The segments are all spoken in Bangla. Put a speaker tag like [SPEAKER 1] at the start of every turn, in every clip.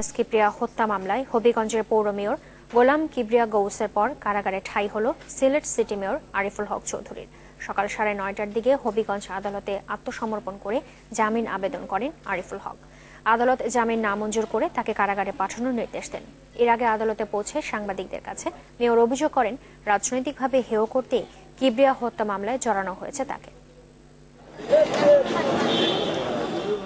[SPEAKER 1] কিবরিয়া হত্যা মামলায় হবিগঞ্জের পৌর মেয়র গোলাম কিবরিয়া গৌসের পর কারাগারে ঠাঁই হল সিলেট সিটি মেয়র আরিফুল হক চৌধুরীর। সকাল 9:30টার দিকে হবিগঞ্জ আদালতে আত্মসমর্পণ করে জামিন আবেদন করেন আরিফুল হক। আদালত জামিন নামঞ্জুর করে তাকে কারাগারে পাঠানোর নির্দেশ দেন। এর আগে আদালতে পৌঁছে সাংবাদিকদের কাছে মেয়র অভিযোগ করেন, রাজনৈতিকভাবে হেয় করতে কিবরিয়া হত্যা মামলায় জড়ানো হয়েছে তাকে।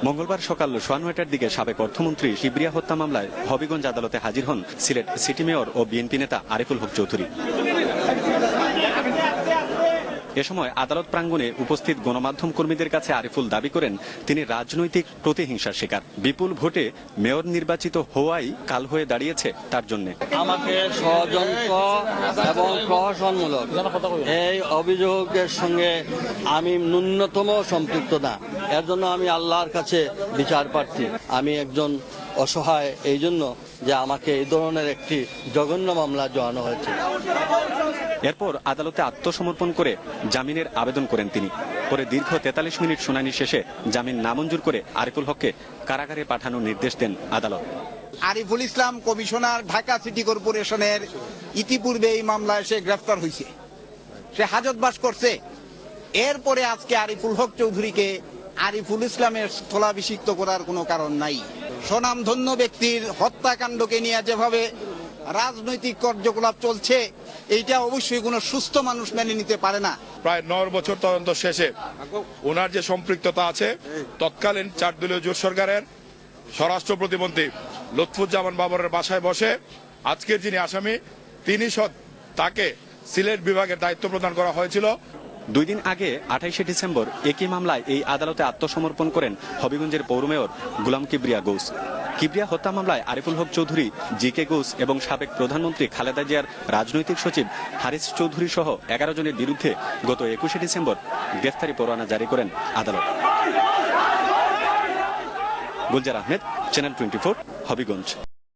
[SPEAKER 2] মঙ্গলবার সকাল 9:30টার দিকে সাবেক অর্থমন্ত্রী কিবরিয়া হত্যা মামলায় হবিগঞ্জ আদালতে হাজির হন সিলেট সিটি মেয়র ও বিএনপি নেতা আরিফুল হক চৌধুরী। এ সময় আদালত প্রাঙ্গণে উপস্থিত গণমাধ্যম কর্মীদের কাছে আরিফুল দাবি করেন, তিনি রাজনৈতিক প্রতিহিংসার শিকার। বিপুল ভোটে মেয়র নির্বাচিত হওয়াই কাল হয়ে দাঁড়িয়েছে তার জন্য।
[SPEAKER 3] আমাকে ষড়যন্ত্র এবং প্রহসনমূলক এই অভিযোগের সঙ্গে আমি ন্যূনতম সম্পৃক্ত না। এর জন্য আমি আল্লাহর কাছে বিচার প্রার্থী। আমি একজন অসহায়, এই জন্য যে আমাকে এই ধরনের একটি জঘন্য মামলা জড়ানো হয়েছে।
[SPEAKER 2] এরপর আদালতে আত্মসমর্পণ করে জামিনের আবেদন করেন তিনি। পরে দীর্ঘ 43 মিনিট শুনানি শেষে জামিন নামঞ্জুর করে আরিফুল হককে কারাগারে পাঠানোর নির্দেশ দেন আদালত।
[SPEAKER 4] আরিফুল ইসলাম কমিশনার, ঢাকা সিটি কর্পোরেশনের, ইতিপূর্বে এই মামলায় সে গ্রেফতার হয়েছে, সে হাজতবাস করছে। এরপরে আজকে আরিফুল হক চৌধুরীকে আরিফুল ইসলামের স্থলাভিষিক্ত করার কোনো কারণ নাই। স্বনামধন্য ব্যক্তির হত্যাকাণ্ডকে নিয়ে যেভাবে রাজনৈতিক কার্যকলাপ চলছে, এইটা অবশ্যই কোনো সুস্থ মানুষ মেনে নিতে পারে না।
[SPEAKER 5] প্রায় 9 বছর তদন্ত শেষে ওনার যে সম্পৃক্ততা আছে, তৎকালীন 4 দলীয় জোট সরকারের স্বরাষ্ট্র প্রতিমন্ত্রী লুৎফুজ্জামান বাবরের বাসায় বসে আজকের যিনি আসামি, তিনি তাকে সিলেট বিভাগের দায়িত্ব প্রদান করা হয়েছিল।
[SPEAKER 2] 2 দিন আগে 28শে ডিসেম্বর একই মামলায় এই আদালতে আত্মসমর্পণ করেন হবিগঞ্জের পৌর মেয়র গোলাম কিবরিয়া গৌস। কিবরিয়া হত্যা মামলায় আরিফুল হক চৌধুরী, জি.কে. গৌস এবং সাবেক প্রধানমন্ত্রী খালেদা জিয়ার রাজনৈতিক সচিব হারিস চৌধুরী সহ 11 জনের বিরুদ্ধে গত 21শে ডিসেম্বর গ্রেফতারি পরোয়ানা জারি করেন আদালত। গুলজার আহমেদ, চ্যানেল 24, হবিগঞ্জ।